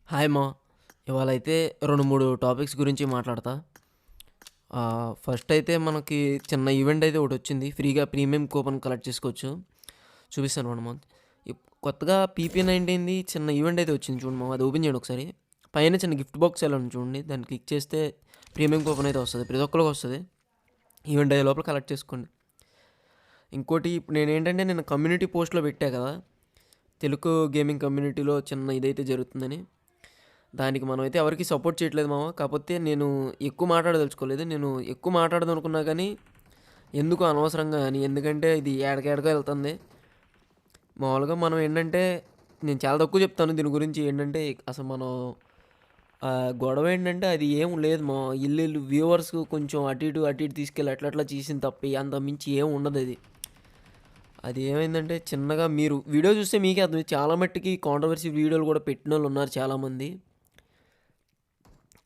Hi మా! ఇవాళైతే 2, 3 topics గురించి మాట్లాడతా. ఫస్ట్ అయితే మనకి చిన్న ఈవెంట్ అయితే ఒకటొచ్చింది. ఫ్రీగా ప్రీమియం కూపన్ కలెక్ట్ చేసుకోవచ్చు. చూపిస్తాను చూడండి మామ. కొత్తగా పీపీ19ది చిన్న ఈవెంట్ అయితే వచ్చింది చూడండి మామ. అది ఓపెన్ చేయండి ఒకసారి. పైన చిన్న గిఫ్ట్ బాక్స్ ఎలా ఉంది చూడండి. దాన్ని క్లిక్ చేస్తే ప్రీమియం కూపన్ అయితే వస్తది. ప్రతి ఒక్కరికి వస్తది. ఈవెంట్ అయ్యే లోపల కలెక్ట్ చేసుకోండి. ఇంకోటి ఇప్పుడు నేనేంటంటే నిన్న కమ్యూనిటీ పోస్ట్‌లో పెట్టా కదా! తెలుగు గేమింగ్ కమ్యూనిటీలో చిన్న ఇదైతే జరుగుతుందని. దానికి మనమైతే ఎవరికీ సపోర్ట్ చేయట్లేదు మామ. కాకపోతే నేను ఎక్కువ మాట్లాడదలుచుకోలేదు. నేను ఎక్కువ మాట్లాడదనుకున్నా కానీ ఎందుకు అనవసరంగా అని. ఎందుకంటే ఇది ఏడకెడకో వెళ్తుంది. మామూలుగా మనం ఏంటంటే నేను చాలా తక్కువ చెప్తాను దీని గురించి. ఏంటంటే అసలు మనం గొడవ ఏంటంటే అది ఏం లేదు మా ఇల్లు వ్యూవర్స్ కొంచెం అటు ఇటు తీసుకెళ్ళి అట్లా చేసిన తప్ప అంత మించి ఏం ఉండదు అది. అది ఏమైందంటే చిన్నగా మీరు వీడియో చూస్తే మీకే అర్థం. చాలా మట్టుకి కాంట్రవర్సీ వీడియోలు కూడా పెట్టిన వాళ్ళు ఉన్నారు చాలామంది.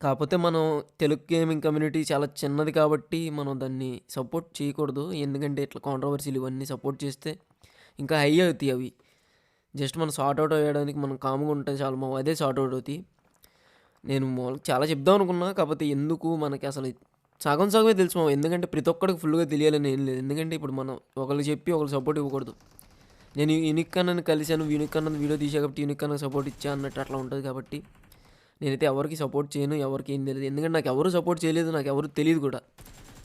కాకపోతే మనం తెలుగు గేమింగ్ కమ్యూనిటీ చాలా చిన్నది కాబట్టి మనం దాన్ని సపోర్ట్ చేయకూడదు. ఎందుకంటే ఇట్లా కాంట్రవర్సీలు ఇవన్నీ సపోర్ట్ చేస్తే ఇంకా హై అవుతాయి అవి. జస్ట్ మనం సార్ట్ అవుట్ అయ్యడానికి మనం కామ్గా ఉంటే చాలు మా అదే సార్ట్ అవుట్ అవుతాయి. నేను మామూలుగా చాలా చెప్దాం అనుకున్నా. కాకపోతే ఎందుకు మనకి అసలు సగం సగమే తెలుసు మామ. ఎందుకంటే ప్రతి ఒక్కడికి ఫుల్గా తెలియాలని ఏం లేదు. ఎందుకంటే ఇప్పుడు మనం ఒకరికి చెప్పి ఒకరికి సపోర్ట్ ఇవ్వకూడదు. నేను యూనిక్ అన్నని కలిశాను, యూనిక్ అన్నది వీడియో తీసా కాబట్టి యూనిక్ అన్నకి సపోర్ట్ ఇచ్చా అన్నట్టు అట్లా ఉంటుంది కాబట్టి నేనైతే ఎవరికి సపోర్ట్ చేయను. ఎవరికి ఏం తెలియదు. ఎందుకంటే నాకు ఎవరు సపోర్ట్ చేయలేదు. నాకు ఎవరు తెలియదు కూడా.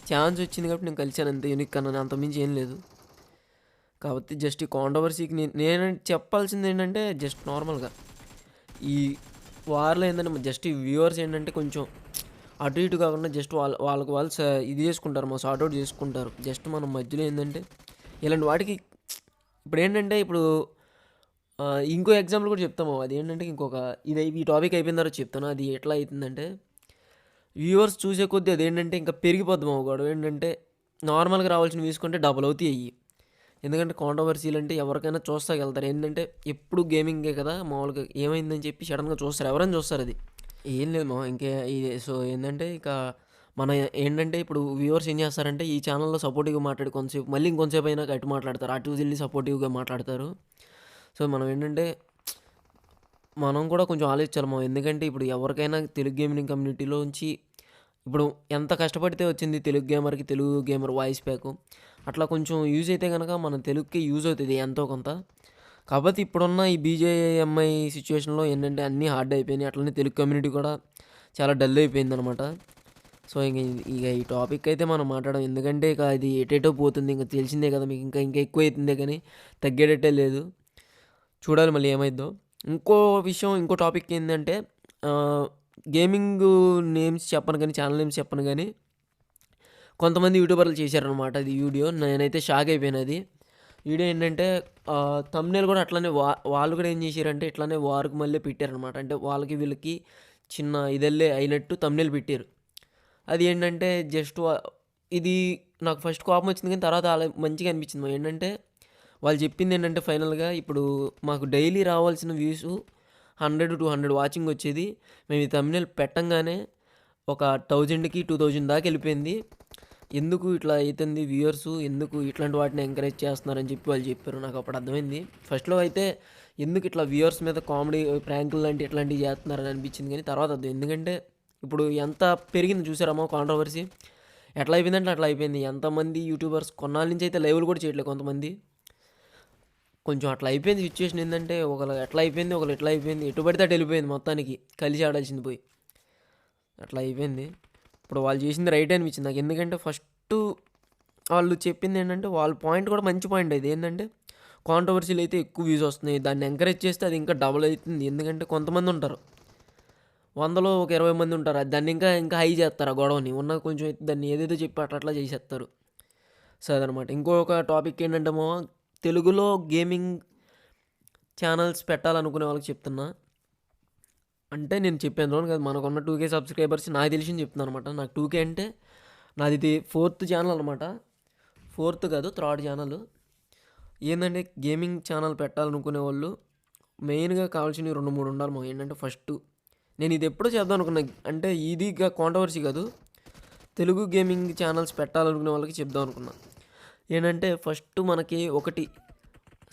ఛాన్స్ వచ్చింది కాబట్టి నేను కలిశాను అంతే యూనిక్ అన్నని. అంతమించి ఏం లేదు. కాబట్టి జస్ట్ ఈ కాంట్రవర్సీకి నేను చెప్పాల్సింది ఏంటంటే జస్ట్ నార్మల్గా ఈ వార్లో ఏంటంటే జస్ట్ ఈ వ్యూవర్స్ ఏంటంటే కొంచెం అటు ఇటు కాకుండా జస్ట్ వాళ్ళకి వాళ్ళు ఇది చేసుకుంటారు, మా సార్ట్ అవుట్ చేసుకుంటారు. జస్ట్ మనం మధ్యలో ఏంటంటే ఇలాంటి వాటికి ఇప్పుడు ఏంటంటే ఇప్పుడు ఇంకో ఎగ్జాంపుల్ కూడా చెప్తాము. అది ఏంటంటే ఈ టాపిక్ అయిపోయిన తర్వాత చెప్తాను. అది ఎట్లా అవుతుందంటే వ్యూవర్స్ చూసే కొద్దీ అదేంటంటే ఇంకా పెరిగిపోద్ది మా గొడవ. ఏంటంటే నార్మల్గా రావాల్సిన వ్యూస్ కంటే డబుల్ అవుతాయి అయ్యి. ఎందుకంటే కాంట్రవర్సీలు అంటే ఎవరికైనా చూస్తాకి వెళ్తారు. ఏంటంటే ఎప్పుడు గేమింగే కదా, మామూలుగా ఏమైందని చెప్పి సడన్గా చూస్తారు. ఎవరైనా చూస్తారు అది. ఏం లేదు మా ఇంకే ఇది. సో ఏంటంటే ఇక మన ఏంటంటే ఇప్పుడు వ్యూవర్స్ ఏం చేస్తారంటే ఈ ఛానల్లో సపోర్టివ్గా మాట్లాడి కొంతసేపు మళ్ళీ ఇంకొంతసేపు అయినాక అటు మాట్లాడతారు, అటు వెళ్ళి సపోర్టివ్గా మాట్లాడతారు. సో మనం ఏంటంటే మనం కూడా కొంచెం ఆలోచించాలి మనం. ఎందుకంటే ఇప్పుడు ఎవరికైనా తెలుగు గేమింగ్ కమ్యూనిటీలోంచి ఇప్పుడు ఎంత కష్టపడితే వచ్చింది తెలుగు గేమర్కి, తెలుగు గేమర్ వాయిస్ ప్యాక్ అట్లా కొంచెం యూజ్ అయితే కనుక మన తెలుగుకి యూజ్ అవుతుంది ఎంతో కొంత. కాకపోతే ఇప్పుడున్న ఈ బీజేఎంఐ సిచ్యువేషన్లో ఏంటంటే అన్నీ హార్డ్ అయిపోయినాయి. అట్లనే తెలుగు కమ్యూనిటీ కూడా చాలా డల్ అయిపోయింది అనమాట. సో ఇక ఈ టాపిక్ అయితే మనం మాట్లాడడం. ఎందుకంటే ఇక అది ఎటేటో పోతుంది. ఇంకా తెలిసిందే కదా మీకు. ఇంకా ఎక్కువ అవుతుందే కానీ తగ్గేటట్టే లేదు. చూడాలి మళ్ళీ ఏమైద్దో. ఇంకో టాపిక్ ఏంటంటే గేమింగ్ నేమ్స్ చెప్పను కానీ, ఛానల్ నేమ్స్ చెప్పను కానీ కొంతమంది యూట్యూబర్లు చేశారనమాట అది వీడియో. నేనైతే షాక్ అయిపోయాను. అది వీడియో ఏంటంటే థంబ్నెయిల్ కూడా అట్లనే వాళ్ళు కూడా ఏం చేశారంటే ఇట్లానే వార్కి మళ్ళీ పెట్టారనమాట. అంటే వాళ్ళకి వీళ్ళకి చిన్న ఇదల్లే అయినట్టు థంబ్నెయిల్ పెట్టారు. అది ఏంటంటే జస్ట్ ఇది నాకు ఫస్ట్ కోపం వచ్చింది కానీ తర్వాత అలా మంచిగా అనిపించింది. ఏంటంటే వాళ్ళు చెప్పింది ఏంటంటే ఫైనల్గా ఇప్పుడు మాకు డైలీ రావాల్సిన వ్యూస్ 100-200 వాచింగ్ వచ్చేది. మేము ఈ థంబ్నెయిల్ పెట్టంగానే ఒక 1000కి 2000 దాకా వెళ్ళిపోయింది. ఎందుకు ఇట్లా అవుతుంది వ్యూవర్స్, ఎందుకు ఇట్లాంటి వాటిని ఎంకరేజ్ చేస్తున్నారని చెప్పి వాళ్ళు చెప్పారు. నాకు అప్పుడు అర్థమైంది. ఫస్ట్లో అయితే ఎందుకు ఇట్లా వ్యూవర్స్ మీద కామెడీ ప్రాంకులు లాంటి ఇట్లాంటివి చేస్తున్నారని అనిపించింది. కానీ తర్వాత అర్థం. ఎందుకంటే ఇప్పుడు ఎంత పెరిగింది చూసారమ్మా కాంట్రవర్సీ. ఎట్లా అయిపోయిందంటే అట్లా అయిపోయింది. ఎంతమంది యూట్యూబర్స్ కొన్నాళ్ళ నుంచి అయితే లైవ్లు కూడా చేయట్లేదు కొంతమంది. కొంచెం అట్లా అయిపోయింది సిచ్యువేషన్. ఏంటంటే ఒకరు ఎట్లా అయిపోయింది, ఒకరు ఎట్లా అయిపోయింది, ఎటు పడితే అటు వెళ్ళిపోయింది మొత్తానికి. కలిసి ఆడాల్సింది పోయి అట్లా అయిపోయింది. ఇప్పుడు వాళ్ళు చేసింది రైట్ అనిపించింది నాకు. ఎందుకంటే ఫస్ట్ వాళ్ళు చెప్పింది ఏంటంటే వాళ్ళ పాయింట్ కూడా మంచి పాయింట్. అది ఏంటంటే కాంట్రవర్సీలు అయితే ఎక్కువ వ్యూస్ వస్తున్నాయి, దాన్ని ఎంకరేజ్ చేస్తే అది ఇంకా డబుల్ అవుతుంది. ఎందుకంటే కొంతమంది ఉంటారు, 100లో ఒక 20 మంది ఉంటారు, అది దాన్ని ఇంకా ఇంకా హై చేస్తారు. ఆ గొడవని ఉన్న కొంచెం దాన్ని ఏదేదో చెప్పి అట్లా చేసేస్తారు. సో అదనమాట. ఇంకొక టాపిక్ ఏంటంటే తెలుగులో గేమింగ్ ఛానల్స్ పెట్టాలనుకునే వాళ్ళకి చెప్తున్నా. అంటే నేను చెప్పాను రోజు కదా, మనకున్న 2K సబ్స్క్రైబర్స్ నాకు తెలిసింది చెప్తున్నాను అనమాట. నాకు 2K అంటే నాది ఇది 4th ఛానల్ అనమాట. 4th కాదు, 3rd ఛానల్. ఏంటంటే గేమింగ్ ఛానల్ పెట్టాలనుకునే వాళ్ళు మెయిన్గా కావాల్సినవి 2-3 ఉండాలి మాకు. ఏంటంటే ఫస్ట్ నేను ఇది ఎప్పుడో చేద్దాం అనుకున్నా. అంటే ఇది కాంట్రవర్సీ కాదు, తెలుగు గేమింగ్ ఛానల్స్ పెట్టాలనుకునే వాళ్ళకి చెప్దాం అనుకున్నా. ఏంటంటే ఫస్ట్ మనకి ఒకటి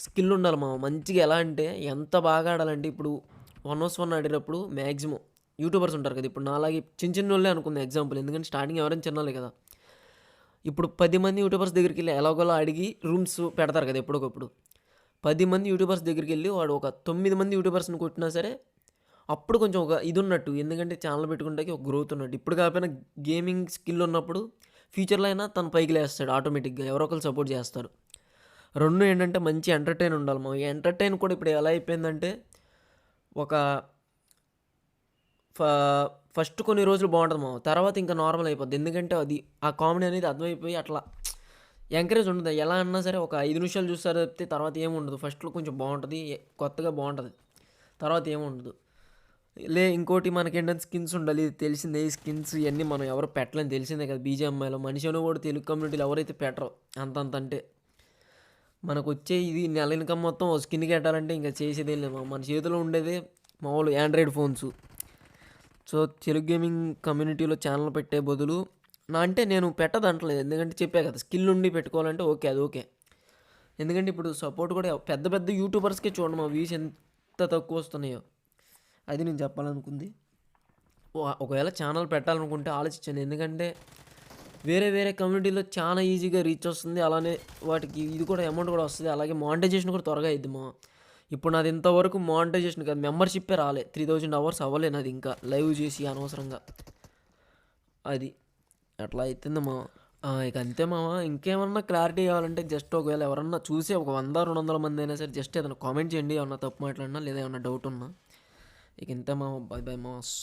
స్కిల్ ఉండాలి మంచిగా. ఎలా అంటే ఎంత బాగా ఆడాలంటే ఇప్పుడు 1vs1 ఆడేటప్పుడు మ్యాక్సిమం యూట్యూబర్స్ ఉంటారు కదా, ఇప్పుడు నాలాగే చిన్న వాళ్ళే అనుకుంది ఎగ్జాంపుల్, ఎందుకంటే స్టార్టింగ్ ఎవరైనా చిన్నలే కదా. ఇప్పుడు 10 మంది యూట్యూబర్స్ దగ్గరికి వెళ్ళి ఎలాగోలా అడిగి రూమ్స్ పెడతారు కదా ఎప్పటికప్పుడు. 10 మంది యూట్యూబర్స్ దగ్గరికి వెళ్ళి వాడు ఒక 9 మంది యూట్యూబర్స్ని కొట్టినా సరే అప్పుడు కొంచెం ఒక ఇది ఉన్నట్టు, ఎందుకంటే ఛానల్ పెట్టుకుంటే ఒక గ్రోత్ ఉన్నట్టు. ఇప్పుడు కాకపోయినా గేమింగ్ స్కిల్ ఉన్నప్పుడు ఫ్యూచర్లో అయినా తను పైకి లేస్తాడు ఆటోమేటిక్గా, ఎవరో ఒకరు సపోర్ట్ చేస్తారు. రెండు ఏంటంటే మంచి ఎంటర్టైన్ ఉండాలి. మా ఎంటర్టైన్ కూడా ఇప్పుడు ఎలా అయిపోయిందంటే ఒక ఫస్ట్ కొన్ని రోజులు బాగుంటుంది మా, తర్వాత ఇంకా నార్మల్ అయిపోద్ది, ఎందుకంటే అది ఆ కామెడీ అనేది అర్థమైపోయి అట్లా ఎంకరేజ్ ఉండదు. ఎలా అన్నా సరే ఒక 5 నిమిషాలు చూస్తారు తప్పితే తర్వాత ఏముండదు. ఫస్ట్లో కొంచెం బాగుంటుంది, కొత్తగా బాగుంటుంది, తర్వాత ఏముండదు. ఇంకోటి మనకేంటంటే స్కిన్స్ ఉండాలి, ఇది తెలిసిందే. ఈ స్కిన్స్ ఇవన్నీ మనం ఎవరు పెట్టలేని తెలిసిందే కదా. బీజేఎంఐలో మనిషి అని కూడా తెలుగు కమ్యూనిటీలో ఎవరైతే పెట్టరు అంతంత అంటే మనకు వచ్చే ఇది నెల ఇన్కమ్ మొత్తం స్కిన్కి పెట్టాలంటే ఇంకా చేసేదేం లేదు. మన చేతిలో ఉండేదే మామూలు Android phones. So Telugu gaming కమ్యూనిటీలో ఛానల్ పెట్టే బదులు అంటే నేను పెట్టదంటలేదు, ఎందుకంటే చెప్పే కదా స్కిల్ ఉండి పెట్టుకోవాలంటే ఓకే, అది ఓకే. ఎందుకంటే ఇప్పుడు సపోర్ట్ కూడా పెద్ద పెద్ద యూట్యూబర్స్కే చూడండి మా వ్యూస్ ఎంత తక్కువ వస్తున్నాయో, అది నేను చెప్పాలనుకుంది. ఒకవేళ ఛానల్ పెట్టాలనుకుంటే ఆలోచించాను, ఎందుకంటే వేరే వేరే కమ్యూనిటీలో చాలా ఈజీగా రీచ్ వస్తుంది, అలానే వాటికి ఇది కూడా అమౌంట్ కూడా వస్తుంది, అలాగే మానిటైజేషన్ కూడా త్వరగా అయింది మా. ఇప్పుడు నాది ఇంతవరకు మానిటైజేషన్ కాదు, మెంబర్షిప్పే రాలే, 3000 అవర్స్ అవ్వలే నాది ఇంకా లైవ్ చేసి అనవసరంగా. అది అట్లా అవుతుంది మా. ఇక అంతే మామ. ఇంకేమన్నా క్లారిటీ కావాలంటే జస్ట్ ఒకవేళ ఎవరన్నా చూసి ఒక 100-200 మంది అయినా సరే జస్ట్ ఏదైనా కామెంట్ చేయండి, ఏమన్నా తప్పు మాట్లాడినా లేదా ఏమన్నా డౌట్ ఉన్నా. ఇక ఇంతే మామ. By by mass.